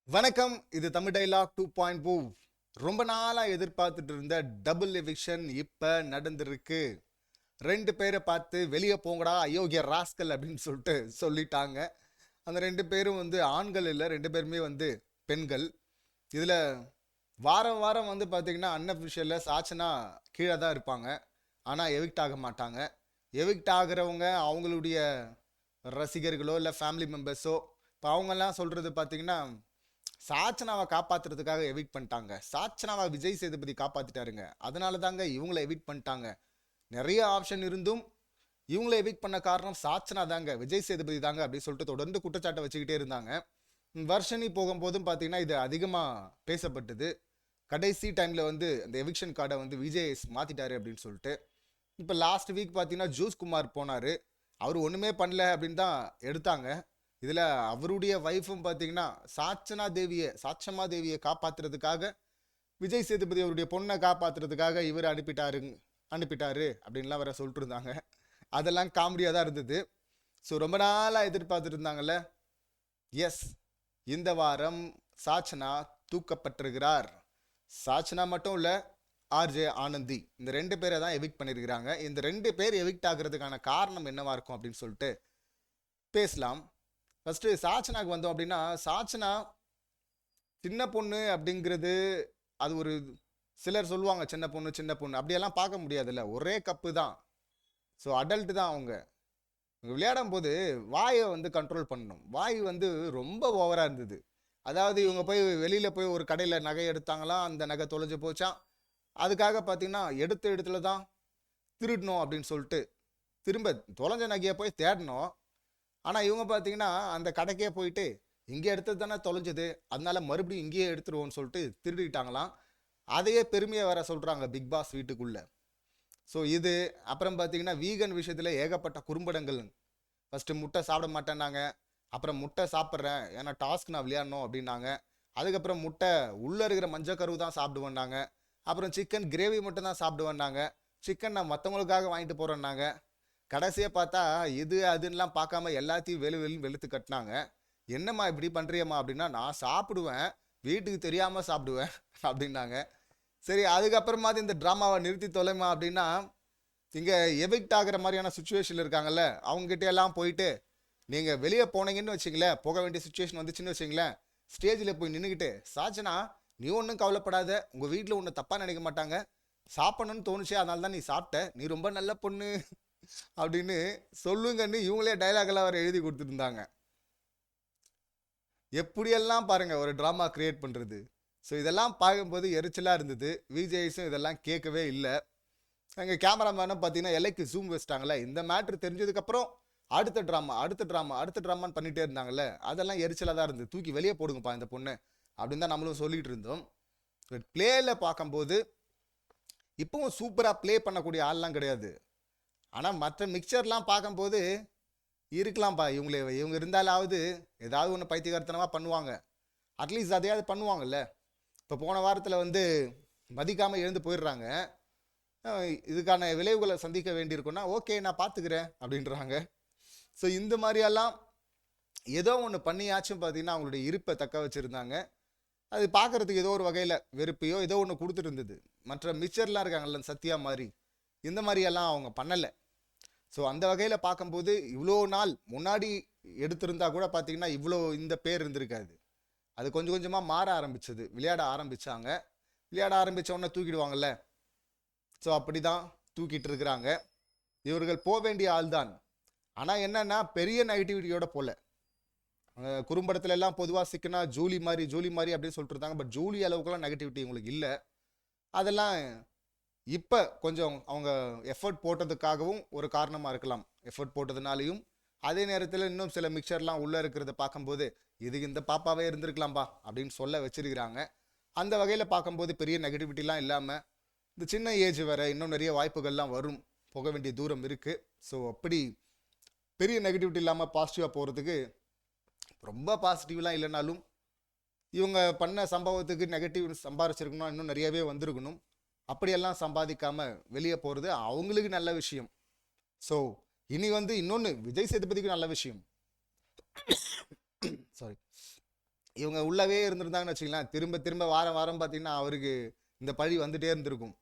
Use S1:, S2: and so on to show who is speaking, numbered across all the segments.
S1: வணக்கம். இது தமிழ் டைலாக் 2.0. ரொம்ப நாளா எதிர்பார்த்துட்டு இருந்த டபுள் எவிக்ஷன் இப்ப நடந்திருக்கு. 2 பேரை பார்த்து வெளியே போங்கடா அயோக்கிய ராஸ்கல் அப்படின்னு சொல்லிட்டாங்க. அந்த 2 பேரும் ஆண்கள் இல்லை, 2 பேருமே பெண்கள். இதுல வாரம் வாரம் பார்த்தீங்கன்னா அன்அஃபிஷியலில் சாச்சனா கீழே தான் இருப்பாங்க. ஆனால் எவிக்ட் ஆக மாட்டாங்க. எவிக்ட் ஆகிறவங்க அவங்களுடைய ரசிகர்களோ இல்லை ஃபேமிலி மெம்பர்ஸோ. இப்போ அவங்கெல்லாம் சொல்கிறது பார்த்தீங்கன்னா சாச்சனாவை காப்பாத்துறதுக்காக எவிட் பண்ணிட்டாங்க, சாச்சனாவை விஜய் சேதுபதி காப்பாத்திட்டாருங்க, அதனால தாங்க இவங்கள எவிட் பண்ணிட்டாங்க. நிறைய ஆப்ஷன் இருந்தும் இவங்கள எவிட் பண்ண காரணம் சாச்சனா தாங்க, விஜய் சேதுபதி தாங்க அப்படின்னு சொல்லிட்டு தொடர்ந்து குற்றச்சாட்டை வச்சுக்கிட்டே இருந்தாங்க. வருஷனி போகும்போதும் பார்த்தீங்கன்னா இது அதிகமாக பேசப்பட்டது. கடைசி டைமில் அந்த எவிக்ஷன் கார்டை விஜய் மாற்றிட்டாரு அப்படின்னு சொல்லிட்டு. இப்போ லாஸ்ட் வீக் பார்த்தீங்கன்னா ஜூஸ் குமார் போனார். அவர் ஒன்றுமே பண்ணல அப்படின்னு தான் எடுத்தாங்க. இதில் அவருடைய ஒய்ஃபும் பார்த்தீங்கன்னா சாட்சமா தேவியை காப்பாற்றுறதுக்காக விஜய் சேதுபதி அவருடைய பொண்ணை காப்பாற்றுறதுக்காக இவர் அனுப்பிட்டாரு அப்படின்லாம் வேற சொல்லிட்டு இருந்தாங்க. அதெல்லாம் காமெடியாக தான் இருந்தது. ஸோ ரொம்ப நாளாக எதிர்பார்த்துட்டு இருந்தாங்கல்ல. எஸ், இந்த வாரம் சாச்சனா தூக்கப்பட்டிருக்கிறார். சாச்சனா மட்டும் இல்லை, ஆர்ஜே ஆனந்தி, இந்த 2 பேரை தான் எவிக்ட் பண்ணியிருக்கிறாங்க. இந்த 2 பேர் எவிக்ட் ஆகிறதுக்கான காரணம் என்னவா இருக்கும் அப்படின்னு சொல்லிட்டு பேசலாம். ஃபஸ்ட்டு சாச்சனாக்கு வந்தோம் அப்படின்னா, சாச்சனா சின்ன பொண்ணு அப்படிங்கிறது அது ஒரு சிலர் சொல்லுவாங்க சின்ன பொண்ணு சின்ன பொண்ணு அப்படியெல்லாம் பார்க்க முடியாதுல்ல, ஒரே கப்பு தான். ஸோ அடல்ட்டு தான் அவங்க. விளையாடும் போது வாயை கண்ட்ரோல் பண்ணணும். வாய் ரொம்ப ஓவராக இருந்தது. அதாவது இவங்க போய் வெளியில் போய் ஒரு கடையில் நகை எடுத்தாங்களாம், அந்த நகை தொலைஞ்சு போச்சான். அதுக்காக பார்த்தீங்கன்னா எடுத்த இடத்துல தான் திருடணும் அப்படின்னு சொல்லிட்டு திரும்ப தொலைஞ்ச நகையை போய் தேடணும். ஆனால் இவங்க பார்த்தீங்கன்னா அந்த கடைக்கே போயிட்டு இங்கே எடுத்தது தானே தொலைஞ்சது, அதனால மறுபடியும் இங்கேயே எடுத்துருவோம்னு சொல்லிட்டு திருடிட்டாங்களாம். அதையே பெருமையாக வேற சொல்கிறாங்க பிக் பாஸ் வீட்டுக்குள்ளே. ஸோ இது அப்புறம் பார்த்தீங்கன்னா வீகன் விஷயத்தில் ஏகப்பட்ட குறும்படங்கள். ஃபஸ்ட்டு முட்டை சாப்பிட மாட்டேன்னாங்க, அப்புறம் முட்டை சாப்பிட்றேன் ஏன்னா டாஸ்க் நான் விளையாடணும் அப்படின்னாங்க. அதுக்கப்புறம் முட்டை உள்ளே இருக்கிற மஞ்சக்கருவு தான் சாப்பிடுவேன்னாங்க. அப்புறம் சிக்கன் கிரேவி மட்டும் தான் சாப்பிடுவேன்னாங்க. சிக்கன் நான் மற்றவங்களுக்காக வாங்கிட்டு போகிறேன்னாங்க. கடைசியாக பார்த்தா இது அதுன்னெலாம் பார்க்காம எல்லாத்தையும் வெளுத்து கட்டினாங்க. என்னம்மா இப்படி பண்ணுறியம்மா அப்படின்னா, நான் சாப்பிடுவேன், வீட்டுக்கு தெரியாமல் சாப்பிடுவேன் அப்படின்னாங்க. சரி, அதுக்கப்புறமாவது இந்த ட்ராமாவை நிறுத்தி தொலைமா அப்படின்னா, இங்கே எவிக்ட் ஆகிற மாதிரியான சுச்சுவேஷன் இருக்காங்கல்ல, அவங்ககிட்ட எல்லாம் போயிட்டு நீங்கள் வெளியே போனீங்கன்னு வச்சிங்களேன், போக வேண்டிய சுச்சுவேஷன் வந்துச்சுன்னு வச்சிங்களேன், ஸ்டேஜில் போய் நின்றுக்கிட்டு சாச்சனா நீ ஒன்றும் கவலைப்படாத, உங்கள் வீட்டில் ஒன்றும் தப்பாக நினைக்க மாட்டாங்க, சாப்பிடணும்னு தோணுச்சு அதனால தான் நீ சாப்பிட்ட, நீ ரொம்ப நல்ல பொண்ணு அப்படின்னு சொல்லுங்கன்னு இவங்களே டைலாக் எல்லாம் அவர் எழுதி கொடுத்துருந்தாங்க. எப்படியெல்லாம் பாருங்க ஒரு ட்ராமா கிரியேட் பண்ணுறது. ஸோ இதெல்லாம் பார்க்கும்போது எரிச்சலாக இருந்தது. விஜய்ஸும் இதெல்லாம் கேட்கவே இல்லை. எங்கள் கேமராமேனும் பார்த்தீங்கன்னா எல்லைக்கு ஜூம் வச்சிட்டாங்களே, இந்த மேட்ரு தெரிஞ்சதுக்கப்புறம் அடுத்த ட்ராமான்னு பண்ணிகிட்டே இருந்தாங்கல்ல, அதெல்லாம் எரிச்சலாக தான் இருந்தது. தூக்கி வெளியே போடுங்கப்பா இந்த பொண்ணு அப்படின்னு தான் நம்மளும் சொல்லிகிட்டு இருந்தோம். பிளேயில் பார்க்கும்போது இப்போவும் சூப்பராக ப்ளே பண்ணக்கூடிய ஆள்லாம் கிடையாது. ஆனால் மற்ற மிக்சர்லாம் பார்க்கும்போது இருக்கலாம்ப்பா, இவங்க இருந்தாலாவது ஏதாவது ஒன்று பைத்தியகாரத்தனமாக பண்ணுவாங்க. அட்லீஸ்ட் அதையாவது பண்ணுவாங்கல்ல. இப்போ போன வாரத்தில் மதிக்காமல் எழுந்து போயிடுறாங்க. இதுக்கான விளைவுகளை சந்திக்க வேண்டியிருக்குன்னா ஓகே நான் பார்த்துக்கிறேன் அப்படின்றாங்க. ஸோ இந்த மாதிரியெல்லாம் ஏதோ ஒன்று பண்ணியாச்சும் பார்த்தீங்கன்னா அவங்களுடைய இருப்பை தக்க வச்சுருந்தாங்க. அது பார்க்குறதுக்கு ஏதோ ஒரு வகையில் வெறுப்பையோ ஏதோ ஒன்று கொடுத்துட்டு இருந்தது. மற்ற மிக்சர்லாம் இருக்காங்கல்ல சத்யா மாதிரி, இந்த மாதிரியெல்லாம் அவங்க பண்ணலை. ஸோ அந்த வகையில் பார்க்கும்போது இவ்வளோ நாள் முன்னாடி எடுத்திருந்தா கூட பார்த்தீங்கன்னா இவ்வளோ இந்த பேர் இருந்திருக்காது. அது கொஞ்சம் கொஞ்சமாக மாற ஆரம்பிச்சது. விளையாட ஆரம்பித்த உடனே தூக்கிடுவாங்கல்ல. ஸோ அப்படி தான் தூக்கிட்டு இருக்கிறாங்க. இவர்கள் போக வேண்டிய ஆள் தான். ஆனால் என்னன்னா பெரிய நெகட்டிவிட்டியோட போல. குறும்படத்துல எல்லாம் பொதுவாக சிக்கனா ஜூலி மாதிரி அப்படின்னு சொல்லிட்டு இருந்தாங்க. பட் ஜூலி அளவுக்குலாம் நெகட்டிவிட்டி உங்களுக்கு இல்லை. அதெல்லாம் இப்போ கொஞ்சம் அவங்க எஃபர்ட் போட்டதுக்காகவும் ஒரு காரணமாக இருக்கலாம். எஃபர்ட் போட்டதுனாலையும் அதே நேரத்தில் இன்னும் சில மிக்சர்லாம் உள்ளே இருக்கிறத பார்க்கும்போது இது இந்த பாப்பாவே இருந்திருக்கலாம்பா அப்படின்னு சொல்ல வச்சிருக்கிறாங்க. அந்த வகையில் பார்க்கும்போது பெரிய நெகட்டிவிட்டிலாம் இல்லாமல், இந்த சின்ன ஏஜ் வேறு, இன்னும் நிறைய வாய்ப்புகள்லாம் வரும், போக வேண்டிய தூரம் இருக்குது. ஸோ அப்படி பெரிய நெகட்டிவிட்டி இல்லாமல் பாசிட்டிவாக போகிறதுக்கு, ரொம்ப பாசிட்டிவ்லாம் இல்லைனாலும் இவங்க பண்ண சம்பவத்துக்கு நெகட்டிவ் சம்பாரிச்சிருக்கணும், இன்னும் நிறையவே வந்திருக்கணும். அப்படியெல்லாம் சம்பாதிக்காம வெளியே போகிறது அவங்களுக்கு நல்ல விஷயம். ஸோ இனி இன்னொன்று விஜய் சேதுபதிக்கு நல்ல விஷயம். சாரி, இவங்க உள்ளவே இருந்திருந்தாங்கன்னு வச்சுக்கலாம், திரும்ப திரும்ப வாரம் வாரம் பார்த்தீங்கன்னா அவருக்கு இந்த பழி வந்துட்டே இருந்திருக்கும்.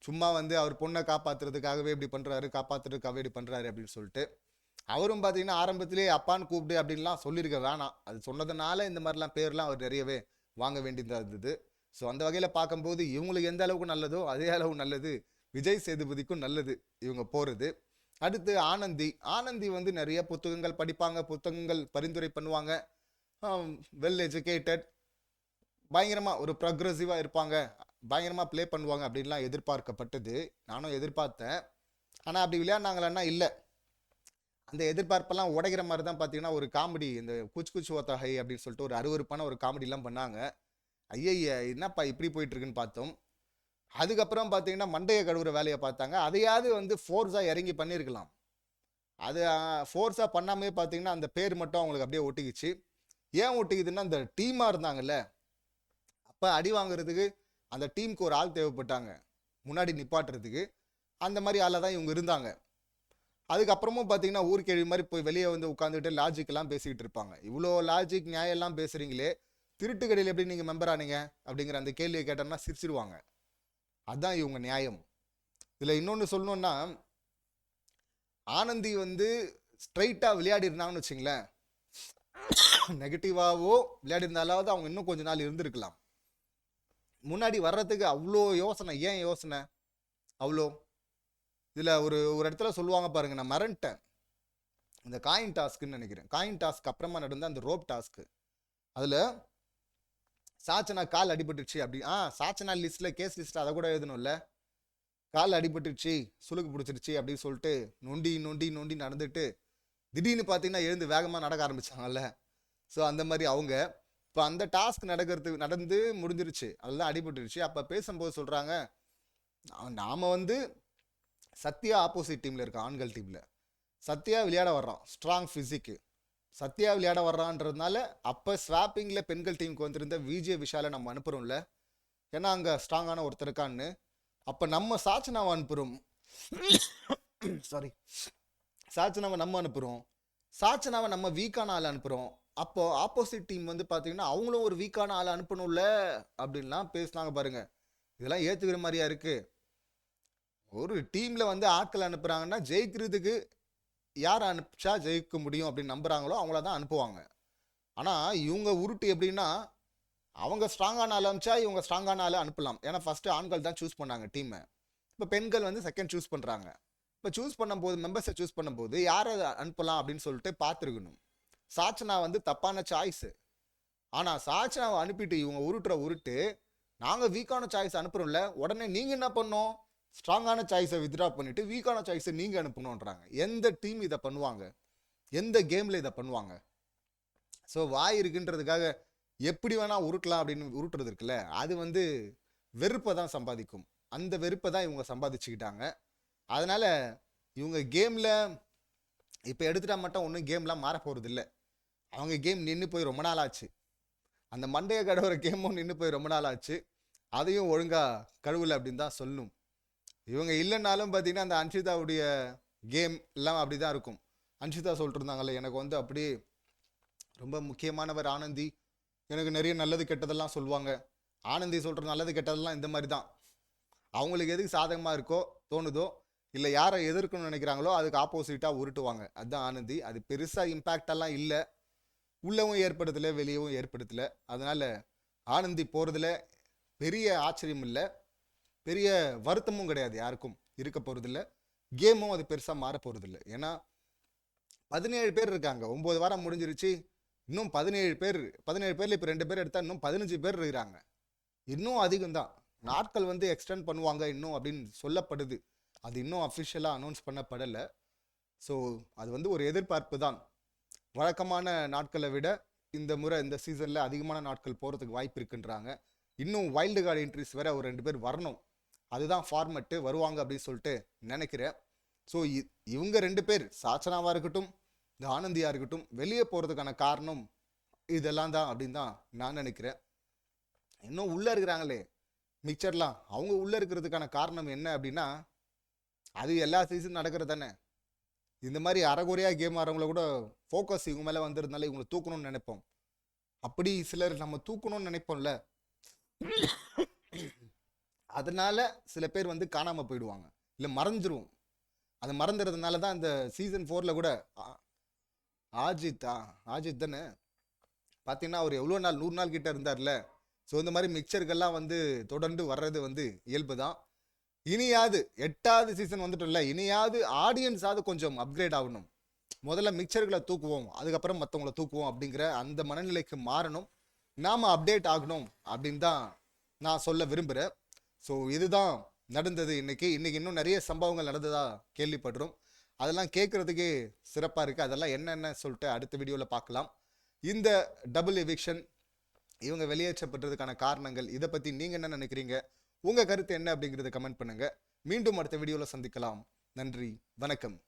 S1: சும்மா வந்து அவர் பொண்ணை காப்பாத்துறதுக்காகவே இப்படி பண்றாரு, காப்பாத்துறதுக்காகவே இப்படி பண்றாரு அப்படின்னு சொல்லிட்டு அவரும் பார்த்தீங்கன்னா ஆரம்பத்திலேயே அப்பான்னு கூப்பிடு அப்படின்லாம் சொல்லியிருக்க வேணாம். அது சொன்னதுனால இந்த மாதிரிலாம் பேர்லாம் அவர் நிறையவே வாங்க வேண்டியதாக இருந்தது. ஸோ அந்த வகையில் பார்க்கும்போது இவங்களுக்கு எந்த அளவுக்கு நல்லதோ அதே அளவு நல்லது விஜய் சேதுபதிக்கும் நல்லது இவங்க போகிறது. அடுத்து ஆனந்தி. ஆனந்தி வந்து நிறைய புத்தகங்கள் படிப்பாங்க, புத்தகங்கள் பரிந்துரை பண்ணுவாங்க, வெல் எஜுகேட்டட், பயங்கரமாக ஒரு ப்ரக்ரெசிவாக இருப்பாங்க, பயங்கரமாக ப்ளே பண்ணுவாங்க அப்படின்லாம் எதிர்பார்க்கப்பட்டது. நானும் எதிர்பார்த்தேன். ஆனால் அப்படி விளையாடினாங்களான்னா இல்லை. அந்த எதிர்பார்ப்பெல்லாம் உடைக்கிற மாதிரி தான் பார்த்தீங்கன்னா ஒரு காமெடி, இந்த குச் குச் ஓத்தா ஹை அப்படின்னு சொல்லிட்டு ஒரு அருவருப்பான ஒரு காமெடிலாம் பண்ணாங்க. ஐயய்ய என்னப்பா இப்படி போயிட்டு இருக்குன்னு பார்த்தோம். அதுக்கப்புறம் பார்த்தீங்கன்னா மண்டையை கழுவுற வேலையை பார்த்தாங்க. அதையாவது வந்து ஃபோர்ஸாக இறங்கி பண்ணியிருக்கலாம். அது ஃபோர்ஸாக பண்ணாமே பார்த்தீங்கன்னா அந்த பேர் மட்டும் அவங்களுக்கு அப்படியே ஒட்டிக்கிச்சு. ஏன் ஒட்டிக்குதுன்னா இந்த டீமாக இருந்தாங்கல்ல, அப்போ அடி வாங்குறதுக்கு அந்த டீமுக்கு ஒரு ஆள் தேவைப்பட்டாங்க முன்னாடி நிப்பாட்டுறதுக்கு. அந்த மாதிரி ஆளாக தான் இவங்க இருந்தாங்க. அதுக்கப்புறமும் பார்த்தீங்கன்னா ஊர்கேள்வி மாதிரி போய் வெளியே வந்து உட்காந்துட்டு லாஜிக்கெல்லாம் பேசிக்கிட்டு இருப்பாங்க. இவ்வளோ லாஜிக் நியாயம்லாம் பேசுகிறீங்களே, திருட்டு கடையில் எப்படி நீங்கள் மெம்பர் ஆனீங்க அப்படிங்கிற அந்த கேள்வியை கேட்டோம்னா சிரிச்சிடுவாங்க. அதுதான் இவங்க நியாயம். இதில் இன்னொன்று சொல்லணுன்னா, ஆனந்தி வந்து ஸ்ட்ரைட்டாக விளையாடி இருந்தாங்கன்னு வச்சுங்களேன், நெகட்டிவாவோ விளையாடி இருந்தாலாவது அவங்க இன்னும் கொஞ்ச நாள் இருந்திருக்கலாம். முன்னாடி வர்றதுக்கு அவ்வளோ யோசனை. ஏன் யோசனை அவ்வளோ? இதில் ஒரு ஒரு இடத்துல சொல்லுவாங்க பாருங்க, நான் மறந்துட்டேன், இந்த காயின் டாஸ்க்குன்னு நினைக்கிறேன். காயின் டாஸ்க் அப்புறமா நடந்த அந்த ரோப் டாஸ்க்கு, அதில் சாச்சனா கால் அடிபட்டுச்சு அப்படி சாச்சனா லிஸ்ட்டில் கேஸ் லிஸ்ட்டில் அதை கூட எழுதணும்ல, கால் அடிபட்டுருச்சு, சுளுக்கு பிடிச்சிருச்சு அப்படின்னு சொல்லிட்டு நொண்டி நொண்டி நொண்டி நடந்துட்டு திடீர்னு பார்த்தீங்கன்னா எழுந்து வேகமாக நடக்க ஆரம்பிச்சாங்கல்ல. ஸோ அந்த மாதிரி அவங்க இப்போ அந்த டாஸ்க் நடந்து முடிஞ்சிருச்சு, அதெல்லாம் அடிபட்டுருச்சு. அப்போ பேசும்போது சொல்கிறாங்க, நாம் வந்து சத்யா ஆப்போசிட் டீமில் இருக்க ஆண்கள் டீமில் சத்யா விளையாட வர்றான், ஸ்ட்ராங் ஃபிசிக்கு, சத்யா விளையாட வர்றான்றதுனால அப்போ ஸ்வாப்பிங்கில் பெண்கள் டீமுக்கு வந்திருந்த விஜே விஷாலை நம்ம அனுப்புகிறோம்ல, ஏன்னா அங்கே ஸ்ட்ராங்கான ஒருத்தர் இருக்கான்னு. அப்போ நம்ம சாச்சனாவை அனுப்புகிறோம், சாரி, சாச்சனாவை நம்ம அனுப்புகிறோம், சாச்சனாவை நம்ம வீக்கான ஆள் அனுப்புகிறோம். அப்போ ஆப்போசிட் டீம் வந்து பார்த்தீங்கன்னா அவங்களும் ஒரு வீக்கான ஆள் அனுப்பணும்ல அப்படின்லாம் பேசினாங்க பாருங்க. இதெல்லாம் ஏற்றுக்கிற மாதிரியா இருக்கு? ஒரு டீமில் வந்து ஆட்கள் அனுப்புகிறாங்கன்னா ஜெயிக்கிறதுக்கு யார் அனுப்பிச்சா ஜெயிக்க முடியும் அப்படின்னு நம்புகிறாங்களோ அவங்கள தான் அனுப்புவாங்க. ஆனால் இவங்க உருட்டு எப்படின்னா, அவங்க ஸ்ட்ராங்கான ஆள் அனுப்பிச்சா இவங்க ஸ்ட்ராங்கான ஆளை அனுப்பலாம். ஏன்னா ஃபஸ்ட்டு ஆண்கள் தான் சூஸ் பண்ணாங்க டீமை, இப்போ பெண்கள் வந்து செகண்ட் சூஸ் பண்ணுறாங்க. இப்போ சூஸ் பண்ணும்போது, மெம்பர்ஸை சூஸ் பண்ணும்போது யாரை அனுப்பலாம் அப்படின்னு சொல்லிட்டு பார்த்துருக்கணும். சாச்சனா வந்து தப்பான சாய்ஸு. ஆனால் சாச்சனாவை அனுப்பிட்டு இவங்க உருட்டு, நாங்கள் வீக்கான சாய்ஸ் அனுப்புகிறோம்ல, உடனே நீங்கள் என்ன பண்ணோம், ஸ்ட்ராங்கான சாய்ஸை வித்ட்ரா பண்ணிவிட்டு வீக்கான சாய்ஸை நீங்கள் அனுப்பணுன்றாங்க. எந்த டீம் இதை பண்ணுவாங்க? எந்த கேமில் இதை பண்ணுவாங்க? ஸோ வாய் இருக்குன்றதுக்காக எப்படி வேணால் உருட்டலாம் அப்படின்னு உருட்டுறது இருக்குல்ல, அது வந்து வெறுப்பை தான் சம்பாதிக்கும். அந்த வெறுப்பை தான் இவங்க சம்பாதிச்சுக்கிட்டாங்க. அதனால் இவங்க கேமில் இப்போ எடுத்துட்டா மட்டும் ஒன்றும் கேம்லாம் மாற போகிறது இல்லை. அவங்க கேம் நின்று போய் ரொம்ப நாள் ஆச்சு. அந்த மண்டையை கடவுற கேமும் நின்று போய் ரொம்ப நாள் ஆச்சு. அதையும் ஒழுங்காக கழுவலை அப்படின்னு தான் சொல்லணும். இவங்க இல்லைன்னாலும் பார்த்தீங்கன்னா அந்த அன்ஷிதாவுடைய கேம் எல்லாம் அப்படி தான் இருக்கும். அன்ஷிதா சொல்லிட்டு இருந்தாங்கல்ல, எனக்கு வந்து அப்படி ரொம்ப முக்கியமானவர் ஆனந்தி, எனக்கு நிறைய நல்லது கெட்டதெல்லாம் சொல்லுவாங்க. ஆனந்தி சொல்கிற நல்லது கெட்டதெல்லாம் இந்த மாதிரி தான். அவங்களுக்கு எதுக்கு சாதகமாக இருக்கோ தோணுதோ, இல்லை யாரை எதிர்க்கணும்னு நினைக்கிறாங்களோ அதுக்கு ஆப்போசிட்டாக உருட்டுவாங்க. அதுதான் ஆனந்தி. அது பெருசாக இம்பேக்டெல்லாம் இல்லை, உள்ளவும் ஏற்படுத்தலை, வெளியவும் ஏற்படுத்தலை. அதனால் ஆனந்தி போகிறதுல பெரிய ஆச்சரியம் இல்லை, பெரிய வருத்தமும் கிடையாது, யாருக்கும் இருக்க போகிறதில்ல. கேமும் அது பெருசாக மாற போகிறதில்ல. ஏன்னா 17 பேர் இருக்காங்க, 9 வாரம் முடிஞ்சிருச்சு, இன்னும் 17 பேரில் இப்போ 2 பேர் எடுத்தால் இன்னும் 15 பேர் இருக்கிறாங்க. இன்னும் அதிகம்தான். நாட்கள் வந்து எக்ஸ்டெண்ட் பண்ணுவாங்க இன்னும் அப்படின்னு சொல்லப்படுது. அது இன்னும் அஃபிஷியலாக அனௌன்ஸ் பண்ணப்படலை. ஸோ அது வந்து ஒரு எதிர்பார்ப்பு தான். வழக்கமான நாட்களை விட இந்த முறை இந்த சீசனில் அதிகமான நாட்கள் போகிறதுக்கு வாய்ப்பு இருக்குன்றாங்க. இன்னும் வைல்டு கார்டு என்ட்ரிஸ் வேற ஒரு 2 பேர் வரணும். அதுதான் ஃபார்மெட்டு, வருவாங்க அப்படின்னு சொல்லிட்டு நினைக்கிறேன். ஸோ இவங்க 2 பேர், சாச்சனாவாக இருக்கட்டும் இந்த ஆனந்தியாக இருக்கட்டும், வெளியே போகிறதுக்கான காரணம் இதெல்லாம் தான் அப்படின்னு தான் நான் நினைக்கிறேன். இன்னும் உள்ளே இருக்கிறாங்களே மிக்சர்லாம், அவங்க உள்ளே இருக்கிறதுக்கான காரணம் என்ன அப்படின்னா, அது எல்லா சீசன் நடக்கிறது தானே. இந்த மாதிரி அரைகுறையாக கேம் ஆடுறவங்கள கூட ஃபோக்கஸ் இவங்க மேலே வந்திருந்தாலே இவங்களை தூக்கணும்னு நினைப்போம். அப்படி சிலர் நம்ம தூக்கணும்னு நினைப்போம்ல, அதனால சில பேர் வந்து காணாம போயிடுவாங்க, இல்ல மறைஞ்சிரும். அது மறந்துறதுனால தான் இந்த சீசன் 4ல கூட ஆஜித்தா ஆஜித் தானே பார்த்தீங்கன்னா அவர் எவ்வளோ நாள் 100 நாள் கிட்ட இருந்தார்ல. ஸோ இந்த மாதிரி மிக்சர்கள்லாம் வந்து தொடர்ந்து வர்றது வந்து இயல்பு தான். இனியாவது 8வது சீசன் வந்துட்டோம்ல, இனியாவது ஆடியன்ஸாவது கொஞ்சம் அப்கிரேட் ஆகணும். முதல்ல மிக்சர்களை தூக்குவோம், அதுக்கப்புறம் மற்றவங்களை தூக்குவோம் அப்படிங்கிற அந்த மனநிலைக்கு மாறணும். நாம அப்டேட் ஆகணும் அப்படின்னு தான் நான் சொல்ல விரும்புகிறேன். ஸோ இதுதான் நடந்தது இன்னைக்கு. இன்னும் நிறைய சம்பவங்கள் நடந்ததா கேள்விப்படுறோம். அதெல்லாம் கேட்கறதுக்கே சிறப்பாக இருக்குது. அதெல்லாம் என்னென்ன சொல்லிட்டு அடுத்த வீடியோவில் பார்க்கலாம். இந்த டபுள் எவிக்ஷன், இவங்க வெளியேற்றப்பட்டதுக்கான காரணங்கள், இதை பற்றி நீங்கள் என்ன நினைக்கிறீங்க, உங்கள் கருத்து என்ன அப்படிங்கிறத கமெண்ட் பண்ணுங்கள். மீண்டும் அடுத்த வீடியோவில் சந்திக்கலாம். நன்றி, வணக்கம்.